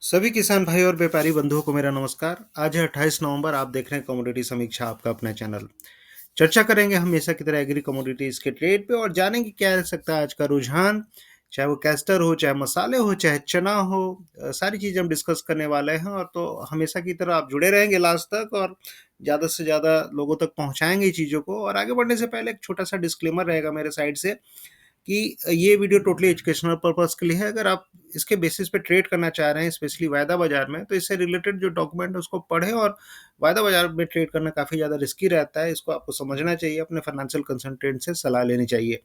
सभी किसान भाई और व्यापारी बंधुओं को मेरा नमस्कार। आज है 28 नवंबर। आप देख रहे हैं कमोडिटी समीक्षा, आपका अपना चैनल। चर्चा करेंगे हमेशा की तरह एग्री कमोडिटीज के ट्रेड पे और जानेंगे क्या रह सकता है आज का रुझान। चाहे वो कैस्टर हो, चाहे मसाले हो, चाहे चना हो, सारी चीज़ हम डिस्कस करने वाले हैं। और तो हमेशा की तरह आप जुड़े रहेंगे लास्ट तक और ज़्यादा से ज़्यादा लोगों तक पहुंचाएंगे चीज़ों को। और आगे बढ़ने से पहले एक छोटा सा डिस्क्लेमर रहेगा मेरे साइड से कि ये वीडियो टोटली एजुकेशनल पर्पस के लिए है। अगर आप इसके बेसिस पे ट्रेड करना चाह रहे हैं, स्पेशली वायदा बाजार में, तो इससे रिलेटेड जो डॉक्यूमेंट है उसको पढ़ें। और वायदा बाजार में ट्रेड करना काफ़ी ज़्यादा रिस्की रहता है, इसको आपको समझना चाहिए, अपने फाइनेंशियल कंसल्टेंट से सलाह लेनी चाहिए।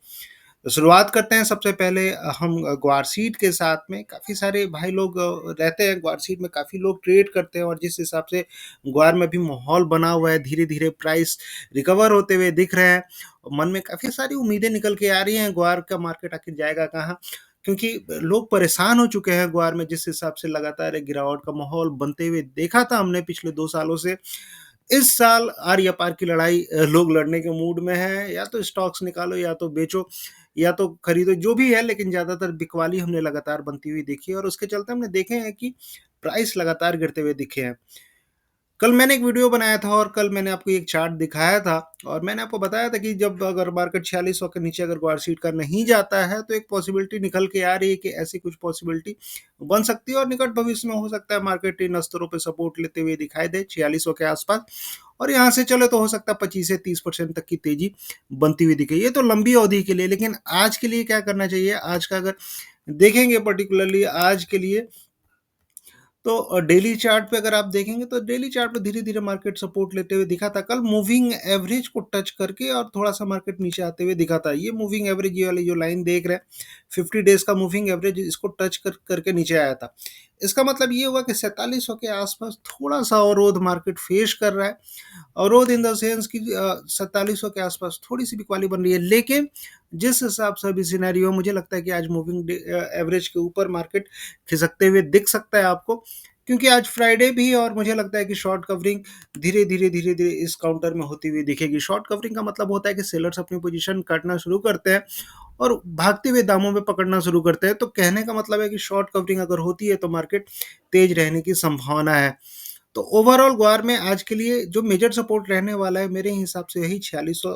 तो शुरुआत करते हैं। सबसे पहले हम ग्वार सीड के साथ में काफ़ी सारे भाई लोग रहते हैं। ग्वार सीड में काफ़ी लोग ट्रेड करते हैं और जिस हिसाब से ग्वार में भी माहौल बना हुआ है, धीरे धीरे प्राइस रिकवर होते हुए दिख रहे हैं। मन में काफ़ी सारी उम्मीदें निकल के आ रही हैं, ग्वार का मार्केट आखिर जाएगा कहाँ, क्योंकि लोग परेशान हो चुके हैं ग्वार में। जिस हिसाब से लगातार एक गिरावट का माहौल बनते हुए देखा था हमने पिछले 2 सालों से, इस साल आर या पार की लड़ाई लोग लड़ने के मूड में है। या तो स्टॉक्स निकालो, या तो बेचो, या तो खरीदो, जो भी है, लेकिन ज्यादातर बिकवाली हमने लगातार बनती हुई देखी है। और उसके चलते हमने देखे हैं कि प्राइस लगातार गिरते हुए दिखे हैं। कल मैंने एक वीडियो बनाया था और कल मैंने आपको एक चार्ट दिखाया था और मैंने आपको बताया था कि जब अगर मार्केट 4600 के नीचे अगर ग्वार सीड का नहीं जाता है तो एक पॉसिबिलिटी निकल के आ रही है कि ऐसी कुछ पॉसिबिलिटी बन सकती है और निकट भविष्य में हो सकता है मार्केट इन स्तरों पे सपोर्ट लेते हुए दिखाई दे 4600 के आसपास। और यहाँ से चले तो हो सकता है 25 से 30% तक की तेजी बनती हुई दिखे। ये तो लंबी अवधि के लिए, लेकिन आज के लिए क्या करना चाहिए, आज का अगर देखेंगे पर्टिकुलरली आज के लिए, तो डेली चार्ट पे अगर आप देखेंगे तो डेली चार्ट पे धीरे धीरे मार्केट सपोर्ट लेते हुए दिखा था। कल मूविंग एवरेज को टच करके और थोड़ा सा मार्केट नीचे आते हुए दिखा था। ये मूविंग एवरेज, ये वाली जो लाइन देख रहे हैं 50 डेज का मूविंग एवरेज, इसको टच करके नीचे आया था। इसका मतलब ये हुआ कि 4700 के आसपास थोड़ा सा अवरोध मार्केट फेस कर रहा है। अवरोध इन द सेंस की 4700 के आसपास थोड़ी सी बिकवाली बन रही है। लेकिन जिस हिसाब से अभी सिनेरियो, मुझे लगता है कि आज मूविंग एवरेज के ऊपर मार्केट खिसकते हुए दिख सकता है आपको, क्योंकि आज फ्राइडे भी। और मुझे लगता है कि शॉर्ट कवरिंग धीरे धीरे इस काउंटर में होती हुई दिखेगी। शॉर्ट कवरिंग का मतलब होता है कि सेलर्स अपनी पोजीशन काटना शुरू करते हैं और भागते हुए दामों में पकड़ना शुरू करते हैं। तो कहने का मतलब है कि शॉर्ट कवरिंग अगर होती है तो मार्केट तेज रहने की संभावना है। तो ओवरऑल ग्वार में आज के लिए जो मेजर सपोर्ट रहने वाला है मेरे हिसाब से यही 4600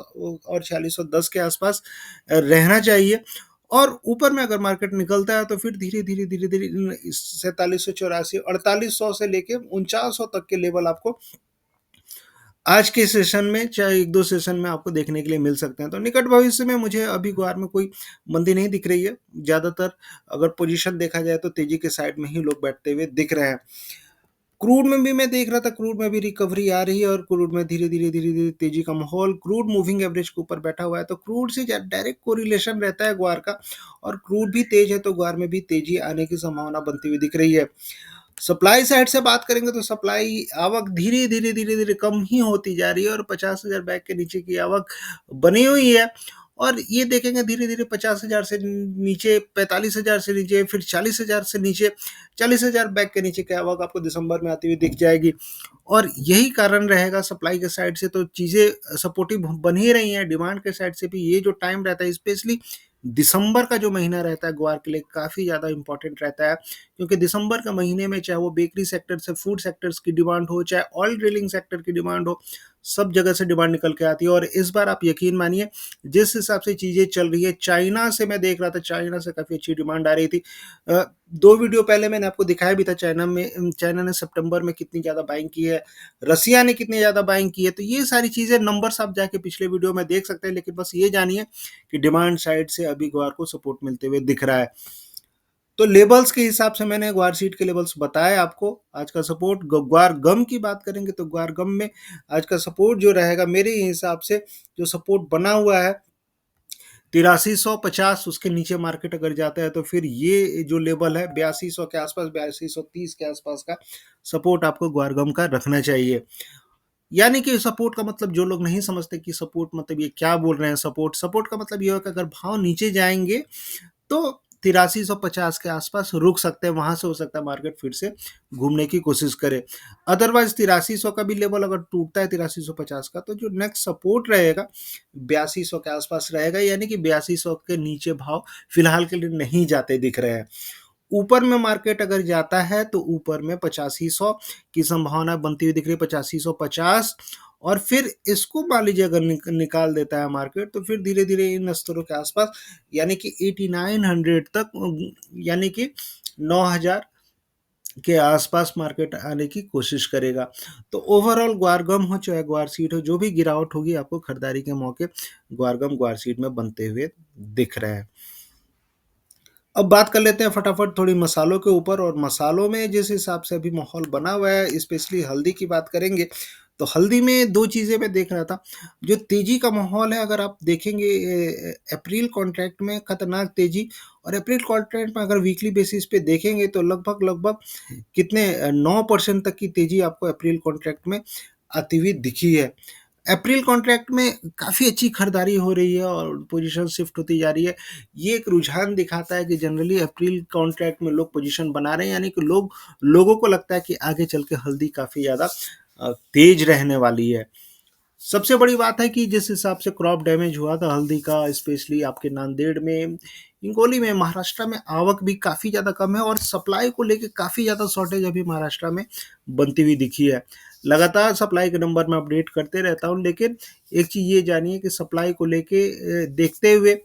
और 4610 के आसपास रहना चाहिए। और ऊपर में अगर मार्केट निकलता है तो फिर धीरे धीरे 4784 4800 से लेके 4900 तक के लेवल आपको आज के सेशन में, चाहे एक दो सेशन में, आपको देखने के लिए मिल सकते हैं। तो निकट भविष्य में मुझे अभी ग्वार में कोई मंदी नहीं दिख रही है। ज्यादातर अगर पोजीशन देखा जाए तो तेजी के साइड में ही लोग बैठते हुए दिख रहे हैं। क्रूड में भी मैं देख रहा था, क्रूड में भी रिकवरी आ रही है और क्रूड में धीरे धीरे तेजी का माहौल, क्रूड मूविंग एवरेज के ऊपर बैठा हुआ है। तो क्रूड से डायरेक्ट कोरिलेशन रहता है ग्वार का। और क्रूड भी तेज है तो ग्वार में भी तेजी आने की संभावना बनती हुई दिख रही है। सप्लाई साइड से बात करेंगे तो सप्लाई आवक धीरे धीरे कम ही होती जा रही है और 50,000 बैग के नीचे की आवक बनी हुई है। और ये देखेंगे धीरे धीरे 50,000 से नीचे, 45,000 से नीचे, फिर 40,000 से नीचे, 40,000 बैग के नीचे की आवक आपको दिसंबर में आती हुई दिख जाएगी। और यही कारण रहेगा सप्लाई के साइड से, तो चीज़ें सपोर्टिव बन ही रही हैं। डिमांड के साइड से भी ये जो टाइम रहता है, स्पेशली दिसंबर का जो महीना रहता है ग्वार के लिए काफ़ी ज़्यादा इंपॉर्टेंट रहता है, क्योंकि दिसंबर के महीने में चाहे वो बेकरी सेक्टर से फूड सेक्टर्स की डिमांड हो, चाहे ऑयल ड्रिलिंग सेक्टर की डिमांड हो, सब जगह से डिमांड निकल के आती है। और इस बार आप यकीन मानिए, जिस हिसाब से चीज़ें चल रही है, चाइना से मैं देख रहा था, चाइना से काफ़ी अच्छी डिमांड आ रही थी। 2 वीडियो पहले मैंने आपको दिखाया भी था, चाइना ने सितंबर में कितनी ज़्यादा बाइंग की है, रसिया ने कितनी ज़्यादा बाइंग की है। तो ये सारी चीज़ें नंबर्स आप जाके पिछले वीडियो में देख सकते हैं। लेकिन बस ये जानिए कि डिमांड साइड से अभी ग्वार को सपोर्ट मिलते हुए दिख रहा है। तो लेवल्स के हिसाब से मैंने ग्वार सीट के लेवल्स बताए आपको। आज का सपोर्ट, ग्वार गम की बात करेंगे तो ग्वार गम में आज का सपोर्ट जो रहेगा मेरे हिसाब से, जो सपोर्ट बना हुआ है 8350, उसके नीचे मार्केट अगर जाता है तो फिर ये जो लेवल है 8200 के आसपास, 8230 के आसपास का सपोर्ट आपको ग्वार गम का रखना चाहिए। यानी कि सपोर्ट का मतलब, जो लोग नहीं समझते कि सपोर्ट मतलब ये क्या बोल रहे हैं, सपोर्ट सपोर्ट का मतलब ये होगा कि अगर भाव नीचे जाएंगे तो 8350 के आसपास रुक सकते हैं, वहां से हो सकता है मार्केट फिर से घूमने की कोशिश करे। अदरवाइज 8300 का भी लेवल अगर टूटता है 8350 का, तो जो नेक्स्ट सपोर्ट रहेगा 8200 के आसपास रहेगा। यानी कि 8200 के नीचे भाव फिलहाल के लिए नहीं जाते दिख रहे हैं। ऊपर में मार्केट अगर जाता है तो ऊपर में 8500 की संभावना बनती हुई दिख रही है, 8550। और फिर इसको मान लीजिए अगर निकाल देता है मार्केट तो फिर धीरे धीरे इन स्तरों के आसपास यानी कि 8900 तक, यानी कि 9000 के आसपास मार्केट आने की कोशिश करेगा। तो ओवरऑल ग्वारगम हो चाहे ग्वार सीड हो, जो भी गिरावट होगी आपको खरीदारी के मौके ग्वारगम ग्वार सीड में बनते हुए दिख रहे हैं। अब बात कर लेते हैं फटाफट थोड़ी मसालों के ऊपर, और मसालों में जिस हिसाब से अभी माहौल बना हुआ है, स्पेशली हल्दी की बात करेंगे तो हल्दी में दो चीज़ें मैं देख रहा था। जो तेज़ी का माहौल है अगर आप देखेंगे, अप्रैल कॉन्ट्रैक्ट में खतरनाक तेज़ी, और अप्रैल कॉन्ट्रैक्ट में अगर वीकली बेसिस पे देखेंगे तो लगभग लगभग कितने 9% तक की तेज़ी आपको अप्रैल कॉन्ट्रैक्ट में आती हुई दिखी है। अप्रैल कॉन्ट्रैक्ट में काफ़ी अच्छी खरीदारी हो रही है और पोजीशन शिफ्ट होती जा रही है। ये एक रुझान दिखाता है कि जनरली अप्रैल कॉन्ट्रैक्ट में लोग पोजीशन बना रहे हैं, यानी कि लोगों को लगता है कि आगे चल के हल्दी काफ़ी ज़्यादा तेज रहने वाली है। सबसे बड़ी बात है कि जिस हिसाब से क्रॉप डैमेज हुआ था हल्दी का, स्पेशली आपके नांदेड़ में, हिंगोली में, महाराष्ट्र में आवक भी काफ़ी ज़्यादा कम है और सप्लाई को लेके काफ़ी ज़्यादा शॉर्टेज अभी महाराष्ट्र में बनती हुई दिखी है। लगातार सप्लाई के नंबर मैं अपडेट करते रहता हूँ, लेकिन एक चीज़ ये जानिए कि सप्लाई को लेके देखते हुए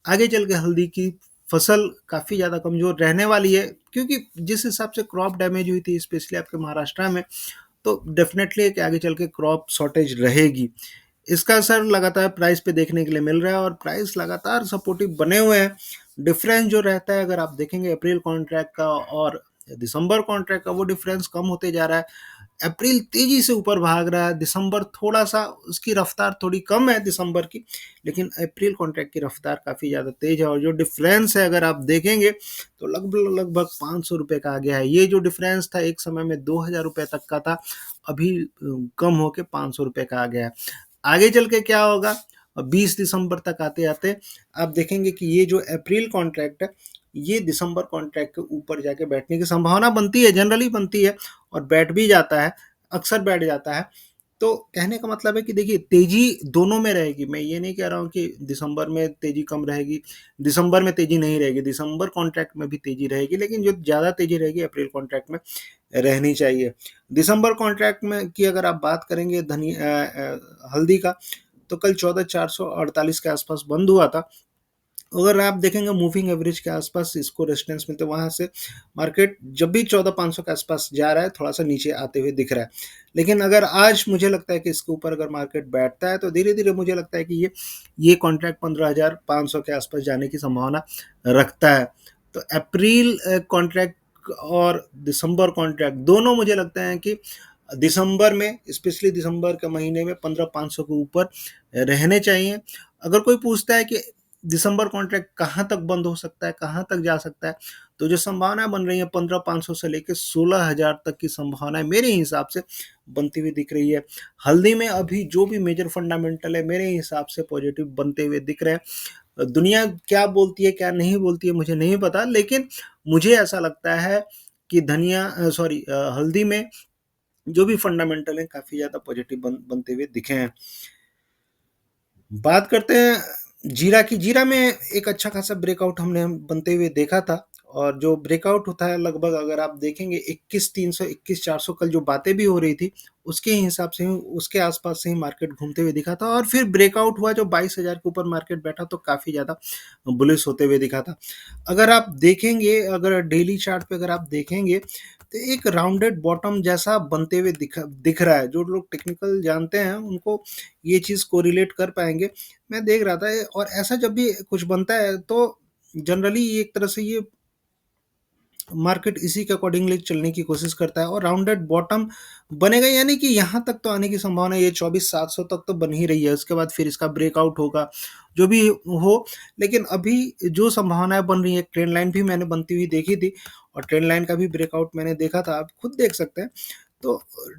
आगे चल के हल्दी की फसल काफ़ी ज़्यादा कमज़ोर रहने वाली है, क्योंकि जिस हिसाब से क्रॉप डैमेज हुई थी स्पेशली आपके महाराष्ट्र में, तो डेफिनेटली है कि आगे चल के क्रॉप शॉर्टेज रहेगी। इसका असर लगातार प्राइस पे देखने के लिए मिल रहा है और प्राइस लगातार सपोर्टिव बने हुए हैं। डिफरेंस जो रहता है अगर आप देखेंगे अप्रैल कॉन्ट्रैक्ट का और दिसंबर कॉन्ट्रैक्ट का, वो डिफरेंस कम होते जा रहा है। अप्रैल तेजी से ऊपर भाग रहा है, दिसंबर थोड़ा सा उसकी रफ्तार थोड़ी कम है दिसंबर की, लेकिन अप्रैल कॉन्ट्रैक्ट की रफ्तार काफ़ी ज़्यादा तेज है और जो डिफरेंस है अगर आप देखेंगे तो लगभग लगभग 500 रुपये का आ गया है। ये जो डिफरेंस था एक समय में 2000 रुपये तक का था, अभी कम होके 500 रुपये का आ गया है। आगे चल के क्या होगा, 20 दिसंबर तक आते आते आप देखेंगे कि ये जो अप्रैल कॉन्ट्रैक्ट है ये दिसंबर कॉन्ट्रैक्ट के ऊपर जाके बैठने की संभावना बनती है, जनरली बनती है और बैठ भी जाता है, अक्सर बैठ जाता है। तो कहने का मतलब है कि देखिए तेजी दोनों में रहेगी। मैं ये नहीं कह रहा हूँ कि दिसंबर में तेजी कम रहेगी, दिसंबर में तेजी नहीं रहेगी, दिसंबर कॉन्ट्रैक्ट में भी तेजी रहेगी, लेकिन जो ज़्यादा तेजी रहेगी अप्रैल कॉन्ट्रैक्ट में रहनी चाहिए। दिसंबर कॉन्ट्रैक्ट में की अगर आप बात करेंगे हल्दी का, तो कल 14,448 के आसपास बंद हुआ था। अगर आप देखेंगे मूविंग एवरेज के आसपास इसको रेजिस्टेंस मिलते हैं, वहाँ से मार्केट जब भी 14,500 के आसपास जा रहा है थोड़ा सा नीचे आते हुए दिख रहा है। लेकिन अगर आज मुझे लगता है कि इसके ऊपर अगर मार्केट बैठता है तो धीरे धीरे मुझे लगता है कि ये कॉन्ट्रैक्ट 15,500 के आसपास जाने की संभावना रखता है। तो अप्रैल कॉन्ट्रैक्ट और दिसंबर कॉन्ट्रैक्ट दोनों मुझे लगता है कि दिसंबर में, स्पेशली दिसंबर के महीने में 15,500 के ऊपर रहने चाहिए। अगर कोई पूछता है कि दिसंबर कॉन्ट्रैक्ट कहाँ तक बंद हो सकता है, कहाँ तक जा सकता है, तो जो संभावना बन रही है 15,500 से लेकर 16,000 तक की संभावना मेरे हिसाब से बनती हुई दिख रही है। हल्दी में अभी जो भी मेजर फंडामेंटल है मेरे हिसाब से पॉजिटिव बनते हुए दिख रहे हैं। दुनिया क्या बोलती है क्या नहीं बोलती है मुझे नहीं पता, लेकिन मुझे ऐसा लगता है कि हल्दी में जो भी फंडामेंटल है काफ़ी ज़्यादा पॉजिटिव बनते हुए दिखे हैं। बात करते हैं जीरा की। जीरा में एक अच्छा खासा ब्रेकआउट हमने बनते हुए देखा था, और जो ब्रेकआउट होता है लगभग अगर आप देखेंगे 21,300 21,400 कल जो बातें भी हो रही थी उसके हिसाब से ही, उसके आसपास से ही मार्केट घूमते हुए दिखा था, और फिर ब्रेकआउट हुआ जो 22,000 के ऊपर मार्केट बैठा तो काफ़ी ज़्यादा बुलिश होते हुए दिखा था। अगर आप देखेंगे, अगर डेली चार्ट पे अगर आप देखेंगे तो एक राउंडेड बॉटम जैसा बनते हुए दिख रहा है। जो लोग टेक्निकल जानते हैं उनको ये चीज़ कोरिलेट कर पाएंगे। मैं देख रहा था और ऐसा जब भी कुछ बनता है तो जनरली एक तरह से ये मार्केट इसी के अकॉर्डिंगली चलने की कोशिश करता है और राउंडेड बॉटम बनेगा, यानी कि यहाँ तक तो आने की संभावना ये 24,700 तक तो बन ही रही है। उसके बाद फिर इसका ब्रेकआउट होगा जो भी हो, लेकिन अभी जो संभावनाएं बन रही है, ट्रेंड लाइन भी मैंने बनती हुई देखी थी और ट्रेंड लाइन का भी ब्रेकआउट मैंने देखा था, आप खुद देख सकते हैं। तो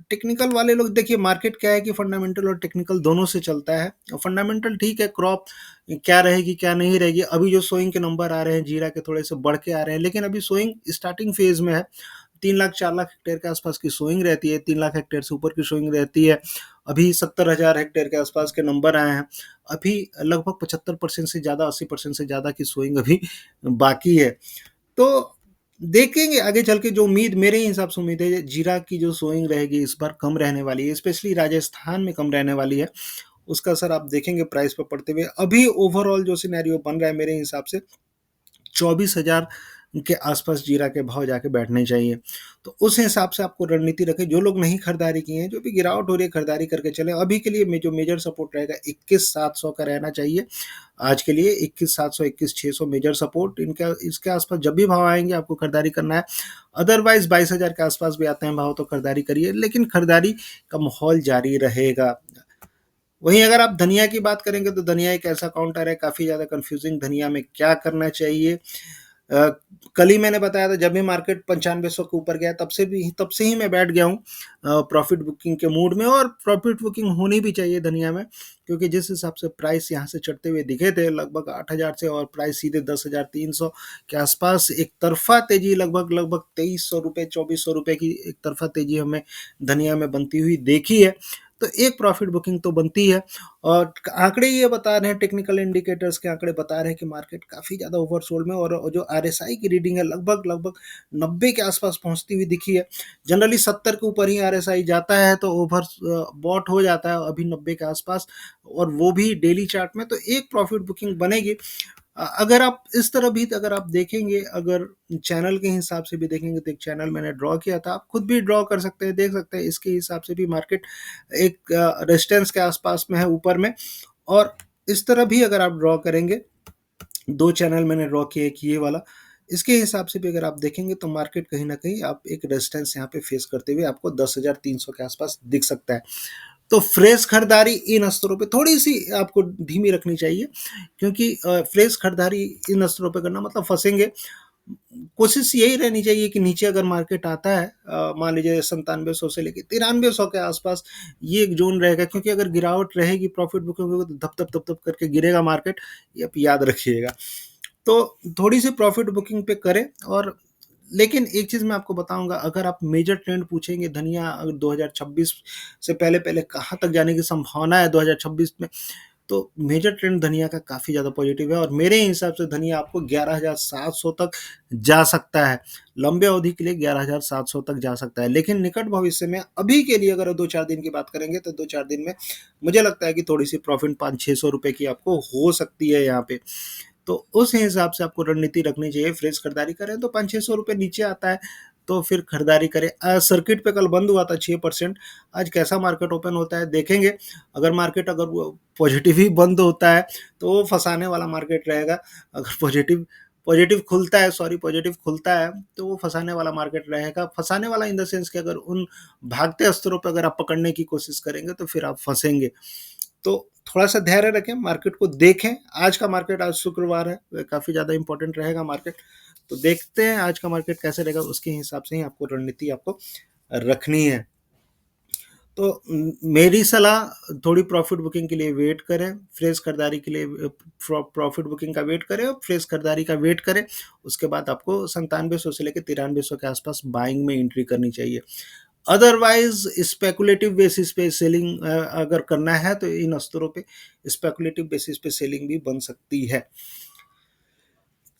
टेक्निकल वाले लोग देखिए, मार्केट क्या है कि फंडामेंटल और टेक्निकल दोनों से चलता है। फंडामेंटल ठीक है, क्रॉप क्या रहेगी क्या नहीं रहेगी, अभी जो सोइंग के नंबर आ रहे हैं जीरा के थोड़े से बढ़ के आ रहे हैं, लेकिन अभी सोइंग स्टार्टिंग फेज में है। 3 लाख 4 लाख हेक्टेयर के आसपास की सोइंग रहती है, 3 लाख हेक्टेयर से ऊपर की सोइंग रहती है। अभी 70,000 हेक्टेयर के आसपास के नंबर आए हैं। अभी लगभग 75% से ज़्यादा, 80% से ज़्यादा की सोइंग अभी बाकी है। तो देखेंगे आगे चल के जो उम्मीद मेरे हिसाब से उम्मीद है जीरा की जो सोइंग रहेगी इस बार कम रहने वाली है, स्पेशली राजस्थान में कम रहने वाली है। उसका असर आप देखेंगे प्राइस पर पड़ते हुए। अभी ओवरऑल जो सिनेरियो बन रहा है मेरे हिसाब से 24,000 के आसपास जीरा के भाव जाके बैठने चाहिए। तो उस हिसाब से आपको रणनीति रखें। जो लोग नहीं खरीदारी किए हैं, जो भी गिरावट हो रही है खरीदारी करके चलें। अभी के लिए जो मेजर सपोर्ट रहेगा 21,700 का रहना चाहिए। आज के लिए 21,700 21,600 मेजर सपोर्ट, इनका इसके आसपास जब भी भाव आएंगे आपको खरीदारी करना है। अदरवाइज 22,000 के आसपास भी आते हैं भाव तो खरीदारी करिए, लेकिन खरीदारी का माहौल जारी रहेगा। वहीं अगर आप धनिया की बात करेंगे तो धनिया एक ऐसा काउंटर है काफ़ी ज़्यादा कंफ्यूजिंग। धनिया में क्या करना चाहिए? अ, कल ही मैंने बताया था जब भी मार्केट 9500 के ऊपर गया तब से ही मैं बैठ गया हूँ प्रॉफिट बुकिंग के मूड में। और प्रॉफिट बुकिंग होनी भी चाहिए धनिया में, क्योंकि जिस हिसाब से प्राइस यहाँ से चढ़ते हुए दिखे थे लगभग 8,000 से, और प्राइस सीधे 10,300 के आसपास एक तरफा तेजी लगभग लगभग 2300 रुपये 2400 रुपये की एक तरफा तेजी हमें धनिया में बनती हुई देखी है। तो एक प्रॉफिट बुकिंग तो बनती है। और आंकड़े ये बता रहे हैं, टेक्निकल इंडिकेटर्स के आंकड़े बता रहे हैं कि मार्केट काफ़ी ज़्यादा ओवरसोल्ड में, और जो आरएसआई की रीडिंग है लगभग लगभग 90 के आसपास पहुंचती हुई दिखी है। जनरली 70 के ऊपर ही आरएसआई जाता है तो ओवर बॉट हो जाता है, अभी 90 के आसपास, और वो भी डेली चार्ट में। तो एक प्रॉफिट बुकिंग बनेगी। अगर आप इस तरह भी अगर आप देखेंगे, अगर चैनल के हिसाब से भी देखेंगे तो एक चैनल मैंने ड्रॉ किया था, आप खुद भी ड्रॉ कर सकते हैं, देख सकते हैं। इसके हिसाब से भी मार्केट एक रेजिस्टेंस के आसपास में है ऊपर में। और इस तरह भी अगर आप ड्रॉ करेंगे, दो चैनल मैंने ड्रॉ किए, एक ये वाला, इसके हिसाब से भी अगर आप देखेंगे तो मार्केट कहीं ना कहीं आप एक रेजिस्टेंस यहाँ पे फेस करते हुए आपको 10,300 के आसपास दिख सकता है। तो फ्रेश खरीदारी इन स्तरों पे थोड़ी सी आपको धीमी रखनी चाहिए, क्योंकि फ्रेश खरीदारी इन स्तरों पे करना मतलब फंसेंगे। कोशिश यही रहनी चाहिए कि नीचे अगर मार्केट आता है, मान लीजिए 9700 से लेके 9300 के आसपास, ये एक जोन रहेगा। क्योंकि अगर गिरावट रहेगी प्रॉफिट बुकिंग होगी तो धप धप धप धप करके गिरेगा मार्केट, ये आप याद रखिएगा। तो थोड़ी सी प्रॉफिट बुकिंग पे करें। और लेकिन एक चीज़ मैं आपको बताऊंगा, अगर आप मेजर ट्रेंड पूछेंगे धनिया अगर 2026 से पहले पहले कहाँ तक जाने की संभावना है 2026 में, तो मेजर ट्रेंड धनिया का काफ़ी ज़्यादा पॉजिटिव है। और मेरे हिसाब से धनिया आपको 11,700 तक जा सकता है। लंबे अवधि के लिए 11,700 तक जा सकता है। लेकिन निकट भविष्य में अभी के लिए अगर 2-4 दिन की बात करेंगे तो 2-4 दिन में मुझे लगता है कि थोड़ी सी प्रॉफिट 500-600 रुपये की आपको हो सकती है यहाँ पे। तो उस हिसाब से आपको रणनीति रखनी चाहिए। फ्रेश खरीदारी करें तो 500-600 रुपये नीचे आता है तो फिर खरीदारी करें। सर्किट पे कल बंद हुआ था 6%। आज कैसा मार्केट ओपन होता है देखेंगे। अगर मार्केट अगर पॉजिटिव ही बंद होता है तो वो फंसाने वाला मार्केट रहेगा। अगर पॉजिटिव पॉजिटिव खुलता है, सॉरी, पॉजिटिव खुलता है तो वो फंसाने वाला मार्केट रहेगा। फंसाने वाला इन द सेंस कि अगर उन भागते स्तरों पर अगर आप पकड़ने की कोशिश करेंगे तो फिर आप फंसेंगे। तो थोड़ा सा धैर्य रखें, मार्केट को देखें। आज का मार्केट, आज शुक्रवार है, काफ़ी ज़्यादा इंपॉर्टेंट रहेगा मार्केट। तो देखते हैं आज का मार्केट कैसे रहेगा, उसके हिसाब से ही आपको रणनीति आपको रखनी है। तो मेरी सलाह, थोड़ी प्रॉफिट बुकिंग के लिए वेट करें, फ्रेश खरीदारी के लिए प्रॉफिट बुकिंग का वेट करें और फ्रेश खरीदारी का वेट करें। उसके बाद आपको 9700 से लेकर 9300 के आसपास बाइंग में एंट्री करनी चाहिए। अदरवाइज स्पेकुलेटिव बेसिस पे सेलिंग अगर करना है तो इन स्तरों पे स्पेकुलेटिव बेसिस पे सेलिंग भी बन सकती है।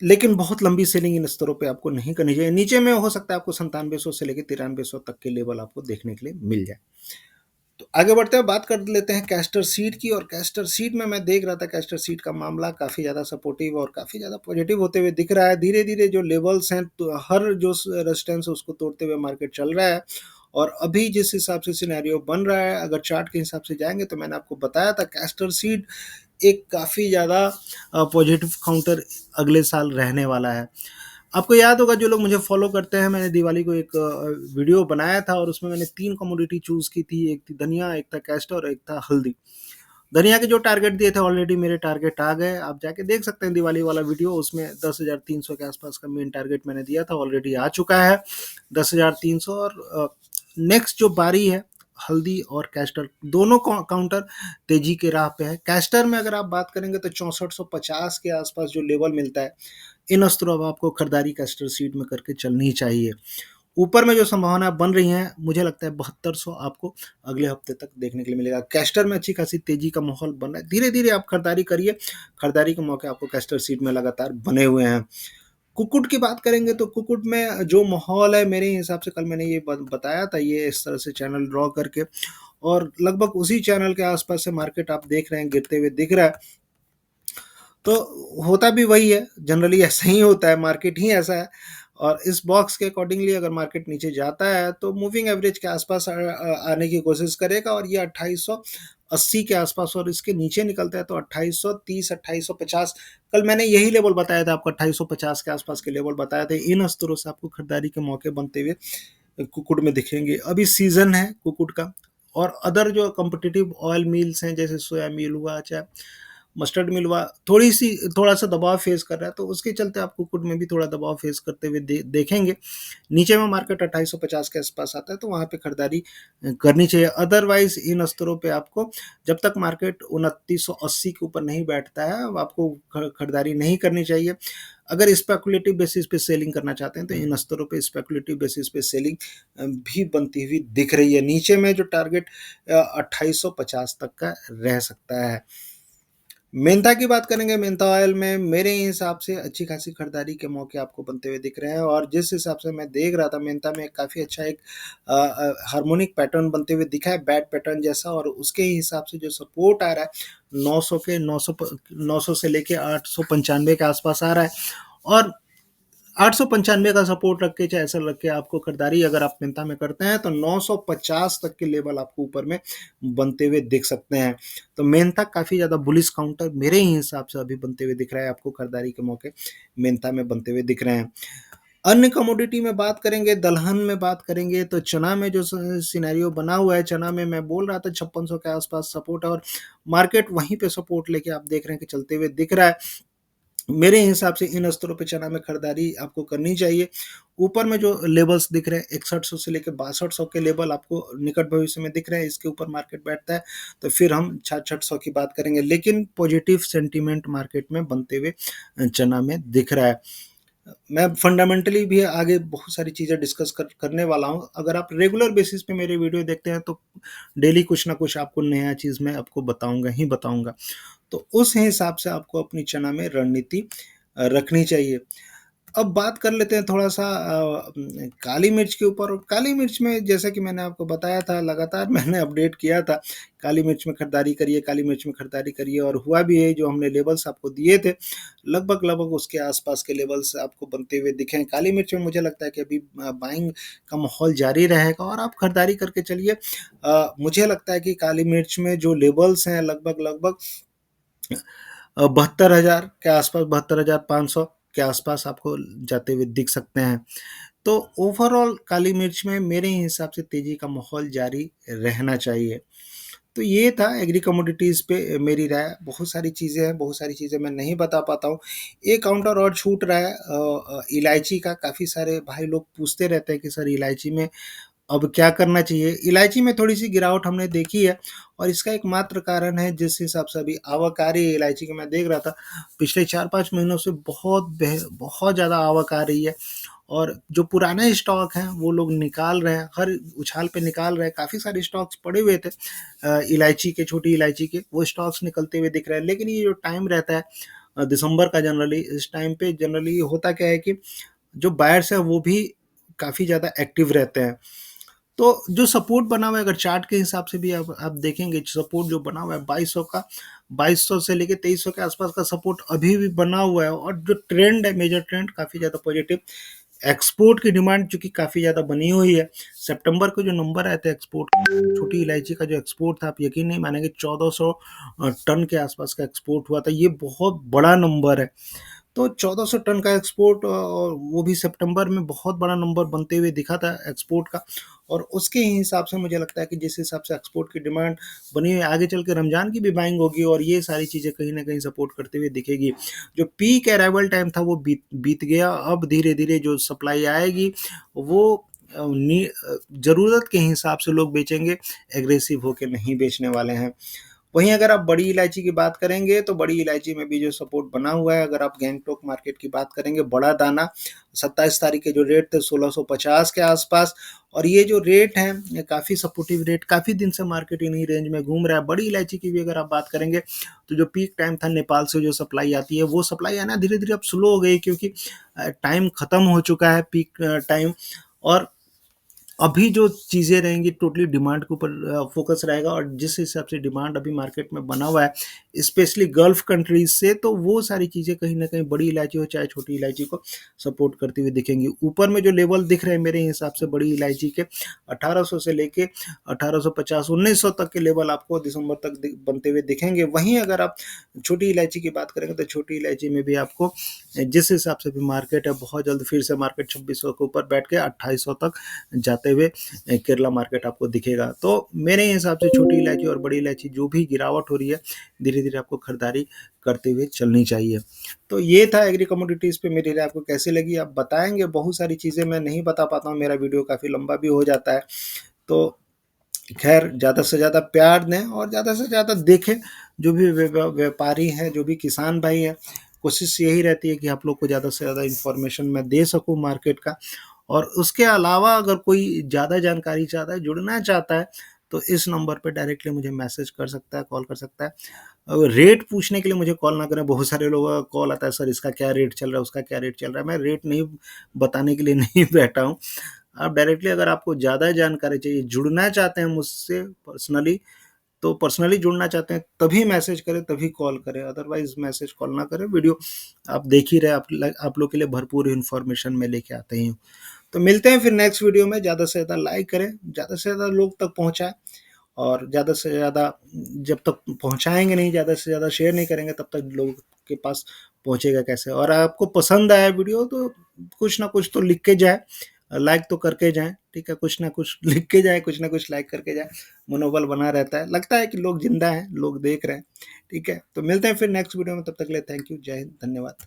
लेकिन बहुत लंबी सेलिंग इन स्तरों पे आपको नहीं करनी चाहिए। नीचे में हो सकता है आपको 9700 से लेकर 9300 तक के लेवल आपको देखने के लिए मिल जाए। तो आगे बढ़ते हैं, बात कर लेते हैं कैस्टर सीड की। और कैस्टर सीड में मैं देख रहा था कैस्टर सीड का मामला काफ़ी ज़्यादा सपोर्टिव और काफ़ी ज़्यादा पॉजिटिव होते हुए दिख रहा है। धीरे धीरे जो लेवल्स हैं तो हर जो रेजिस्टेंस है उसको तोड़ते हुए मार्केट चल रहा है। और अभी जिस हिसाब से सिनेरियो बन रहा है, अगर चार्ट के हिसाब से जाएंगे तो मैंने आपको बताया था कैस्टर सीड एक काफ़ी ज़्यादा पॉजिटिव काउंटर अगले साल रहने वाला है। आपको याद होगा जो लोग मुझे फॉलो करते हैं, मैंने दिवाली को एक वीडियो बनाया था और उसमें मैंने 3 कमोडिटी चूज़ की थी। एक थी धनिया, एक था कैस्टर और एक था हल्दी। धनिया के जो टारगेट दिए थे ऑलरेडी मेरे टारगेट आ गए। आप जाके देख सकते हैं दिवाली वाला वीडियो, उसमें 10,300 के आसपास का मेन टारगेट मैंने दिया था, ऑलरेडी आ चुका है 10,300। और नेक्स्ट जो बारी है हल्दी और कैस्टर, दोनों काउंटर तेजी के राह पे है। कैस्टर में अगर आप बात करेंगे तो 6450 के आसपास जो लेवल मिलता है, इन स्तरों अब आपको खरीदारी कैस्टर सीट में करके चलनी चाहिए। ऊपर में जो संभावना बन रही हैं, मुझे लगता है 7200 आपको अगले हफ्ते तक देखने के लिए मिलेगा। कैस्टर में अच्छी खासी तेजी का माहौल बन रहा है। धीरे धीरे आप खरीदारी करिए, खरीदारी के मौके आपको कैस्टर सीट में लगातार बने हुए हैं। कुक्कुट की बात करेंगे तो कुक्कुट में जो माहौल है मेरे हिसाब से, कल मैंने ये बताया था, ये इस तरह से चैनल ड्रॉ करके, और लगभग उसी चैनल के आसपास से मार्केट आप देख रहे हैं गिरते हुए दिख रहा है। तो होता भी वही है, जनरली ऐसा ही होता है, मार्केट ही ऐसा है। और इस बॉक्स के अकॉर्डिंगली अगर मार्केट नीचे जाता है तो मूविंग एवरेज के आसपास आने की कोशिश करेगा, और ये 2880 के आसपास, और इसके नीचे निकलता है तो 2830 2850, कल मैंने यही लेवल बताया था आपको, 2850 के आसपास के लेवल बताए थे। इन स्तरों से आपको खरीदारी के मौके बनते हुए कुक्कुट में दिखेंगे। अभी सीजन है कुक्कुट का। और अदर जो कॉम्पिटिटिव ऑयल मिल्स हैं, जैसे सोया मिल हुआ, चाहे मस्टर्ड मिल हुआ, थोड़ा सा दबाव फेस कर रहा है, तो उसके चलते आप कुक्कुट में भी थोड़ा दबाव फेस करते हुए देखेंगे। नीचे में मार्केट 2850 के आसपास आता है तो वहां पे खरीदारी करनी चाहिए। अदरवाइज इन स्तरों पे आपको, जब तक मार्केट 2980 के ऊपर नहीं बैठता है, आपको खरीदारी नहीं करनी चाहिए। अगर स्पेकुलेटिव बेसिस पे सेलिंग करना चाहते हैं तो इन स्तरों पे स्पेकुलेटिव बेसिस पे सेलिंग भी बनती हुई दिख रही है। नीचे में जो टारगेट 2850 तक का रह सकता है। मेंथा की बात करेंगे, मेंथा ऑयल में मेरे हिसाब से अच्छी खासी खरीदारी के मौके आपको बनते हुए दिख रहे हैं। और जिस हिसाब से मैं देख रहा था, मेंथा में काफ़ी अच्छा एक हार्मोनिक पैटर्न बनते हुए दिखा है, बैट पैटर्न जैसा, और उसके हिसाब से जो सपोर्ट आ रहा है 900 से लेके 895 के आसपास आ रहा है। और 895 का सपोर्ट रख के, चाहे ऐसा रख के, आपको खरीदारी अगर आप मेंथा में करते हैं तो 950 तक के लेवल आपको ऊपर में बनते हुए दिख सकते हैं। तो मेंथा काफ़ी ज़्यादा बुलिश काउंटर मेरे ही हिसाब से अभी बनते हुए दिख रहा है, आपको खरीदारी के मौके मेंथा में बनते हुए दिख रहे हैं। अन्य कमोडिटी में बात करेंगे, दलहन में बात करेंगे, तो चना में जो सिनेरियो बना हुआ है, चना में मैं बोल रहा था 5600 के आसपास सपोर्ट है, और मार्केट वहीं पे सपोर्ट लेके आप देख रहे हैं कि चलते हुए दिख रहा है। मेरे हिसाब से इन स्तरों पे चना में खरीदारी आपको करनी चाहिए। ऊपर में जो लेवल्स दिख रहे हैं 6100 से लेकर 6200 के लेवल आपको निकट भविष्य में दिख रहे हैं, इसके ऊपर मार्केट बैठता है तो फिर हम 6600 की बात करेंगे। लेकिन पॉजिटिव सेंटीमेंट मार्केट में बनते हुए चना में दिख रहा है। मैं फंडामेंटली भी आगे बहुत सारी चीज़ें डिस्कस करने वाला हूँ। अगर आप रेगुलर बेसिस पे मेरे वीडियो देखते हैं तो डेली कुछ ना कुछ आपको नया चीज़ मैं आपको बताऊंगा ही बताऊंगा। तो उस हिसाब से आपको अपनी चना में रणनीति रखनी चाहिए। अब बात कर लेते हैं थोड़ा सा काली मिर्च के ऊपर। काली मिर्च में जैसा कि मैंने आपको बताया था, लगातार मैंने अपडेट किया था, काली मिर्च में खरीदारी करिए, काली मिर्च में खरीदारी करिए, और हुआ भी है। जो हमने लेवल्स आपको दिए थे, लगभग लगभग उसके आसपास के लेवल्स आपको बनते हुए दिखे हैं। काली मिर्च में मुझे लगता है कि अभी बाइंग का माहौल जारी रहेगा और आप खरीदारी करके चलिए। मुझे लगता है कि काली मिर्च में जो लेवल्स हैं, लगभग लगभग 72,000 के आसपास, 72,500 के आसपास आपको जाते हुए दिख सकते हैं। तो ओवरऑल काली मिर्च में मेरे हिसाब से तेजी का माहौल जारी रहना चाहिए। तो ये था एग्री कमोडिटीज़ पे मेरी राय। बहुत सारी चीज़ें हैं, बहुत सारी चीज़ें मैं नहीं बता पाता हूँ। एक काउंटर और छूट रहा है इलायची का। काफ़ी सारे भाई लोग पूछते रहते हैं कि सर इलायची में अब क्या करना चाहिए। इलायची में थोड़ी सी गिरावट हमने देखी है, और इसका एकमात्र कारण है, जिस हिसाब से अभी आवक आ रही है इलायची की, मैं देख रहा था पिछले 4-5 महीनों से बहुत ज़्यादा आवक आ रही है। और जो पुराने स्टॉक हैं वो लोग निकाल रहे हैं, हर उछाल पे निकाल रहे हैं। काफ़ी सारे स्टॉक्स पड़े हुए थे इलायची के, छोटी इलायची के, वो स्टॉक्स निकलते हुए दिख रहे हैं। लेकिन ये जो टाइम रहता है दिसंबर का, जनरली इस टाइम पे जनरली होता क्या है कि जो बायर्स है वो भी काफ़ी ज़्यादा एक्टिव रहते हैं। तो जो सपोर्ट बना हुआ है, अगर चार्ट के हिसाब से भी आप देखेंगे, सपोर्ट जो बना हुआ है 2200 का, 2200 से लेके 2300 के आसपास का सपोर्ट अभी भी बना हुआ है। और जो ट्रेंड है, मेजर ट्रेंड काफ़ी ज़्यादा पॉजिटिव। एक्सपोर्ट की डिमांड चूंकि काफ़ी ज़्यादा बनी हुई है। सितंबर को जो नंबर आए थे एक्सपोर्ट, छोटी इलायची का जो एक्सपोर्ट था, आप यकीन नहीं मानेंगे 1400 टन के आसपास का एक्सपोर्ट हुआ था। ये बहुत बड़ा नंबर है। तो 1400 टन का एक्सपोर्ट, और वो भी सितंबर में, बहुत बड़ा नंबर बनते हुए दिखा था एक्सपोर्ट का। और उसके हिसाब से मुझे लगता है कि जिस हिसाब से एक्सपोर्ट की डिमांड बनी हुई है, आगे चल के रमजान की भी बाइंग होगी और ये सारी चीज़ें कहीं ना कहीं सपोर्ट करते हुए दिखेगी। जो पीक अराइवल टाइम था वो बीत गया। अब धीरे धीरे जो सप्लाई आएगी वो ज़रूरत के हिसाब से लोग बेचेंगे, एग्रेसिव होकर नहीं बेचने वाले हैं। वहीं अगर आप बड़ी इलायची की बात करेंगे तो बड़ी इलायची में भी जो सपोर्ट बना हुआ है। अगर आप गैंगटॉक मार्केट की बात करेंगे, बड़ा दाना 27 तारीख के जो रेट थे 1650 के आसपास, और ये जो रेट है ये काफ़ी सपोर्टिव रेट, काफ़ी दिन से मार्केट इन्हीं रेंज में घूम रहा है। बड़ी इलायची की भी अगर आप बात करेंगे तो जो पीक टाइम था नेपाल से जो सप्लाई आती है, वो सप्लाई आना धीरे धीरे अब स्लो हो गई, क्योंकि टाइम ख़त्म हो चुका है पीक टाइम। और अभी जो चीज़ें रहेंगी टोटली डिमांड के ऊपर फोकस रहेगा, और जिस हिसाब से डिमांड अभी मार्केट में बना हुआ है स्पेशली गल्फ कंट्रीज से, तो वो सारी चीज़ें कहीं ना कहीं बड़ी इलायची हो चाहे छोटी इलायची को सपोर्ट करती हुई दिखेंगी। ऊपर में जो लेवल दिख रहे हैं मेरे हिसाब से बड़ी इलायची के 1800 से लेके 1850 1900 तक के लेवल आपको दिसंबर तक बनते हुए दिखेंगे। वहीं अगर आप छोटी इलायची की बात करेंगे तो छोटी इलायची में भी आपको जिस हिसाब से भी मार्केट है, बहुत जल्द फिर से मार्केट 2600 के ऊपर बैठ के 2800 तक जाते हुए केरला मार्केट आपको दिखेगा। तो मेरे हिसाब से छोटी इलायची और बड़ी इलायची जो भी गिरावट हो रही है, धीरे धीरे आपको खरीदारी करते हुए चलनी चाहिए। तो ये था एग्री कमोडिटीज़ पे मेरी राय, आपको कैसी लगी आप बताएंगे। बहुत सारी चीज़ें मैं नहीं बता पाता हूँ, मेरा वीडियो काफ़ी लंबा भी हो जाता है। तो खैर ज़्यादा से ज़्यादा प्यार दें और ज़्यादा से ज़्यादा देखें। जो भी व्यापारी हैं, जो भी किसान भाई हैं, कोशिश यही रहती है कि आप लोग को ज़्यादा से ज़्यादा इन्फॉर्मेशन मैं दे सकूँ मार्केट का। और उसके अलावा अगर कोई ज़्यादा जानकारी चाहता है, जुड़ना चाहता है, तो इस नंबर पे डायरेक्टली मुझे मैसेज कर सकता है, कॉल कर सकता है। रेट पूछने के लिए मुझे कॉल ना करें। बहुत सारे लोगों का कॉल आता है, सर इसका क्या रेट चल रहा है, उसका क्या रेट चल रहा है। मैं रेट नहीं बताने के लिए नहीं बैठा हूँ। आप डायरेक्टली अगर आपको ज़्यादा जानकारी चाहिए, जुड़ना चाहते हैं मुझसे पर्सनली, तो पर्सनली जुड़ना चाहते हैं तभी मैसेज करें, तभी कॉल करें, अदरवाइज मैसेज कॉल ना करें। वीडियो आप देख ही रहे, आप लोग के लिए भरपूर इन्फॉर्मेशन मैं लेके आते ही हूँ। तो मिलते हैं फिर नेक्स्ट वीडियो में। ज़्यादा से ज़्यादा लाइक करें, ज़्यादा से ज़्यादा लोग तक पहुँचाएं, और ज़्यादा से ज़्यादा जब तक पहुँचाएंगे नहीं, ज़्यादा से ज़्यादा शेयर नहीं करेंगे, तब तक लोगों के पास पहुँचेगा कैसे। और आपको पसंद आया वीडियो तो कुछ ना कुछ तो लिख के जाए, लाइक तो करके जाएं, ठीक है। कुछ ना कुछ लिख के जाए, कुछ ना कुछ लाइक करके जाए, मनोबल बना रहता है, लगता है कि लोग जिंदा हैं, लोग देख रहे हैं, ठीक है। तो मिलते हैं फिर नेक्स्ट वीडियो में, तब तक के लिए थैंक यू, जय हिंद, धन्यवाद।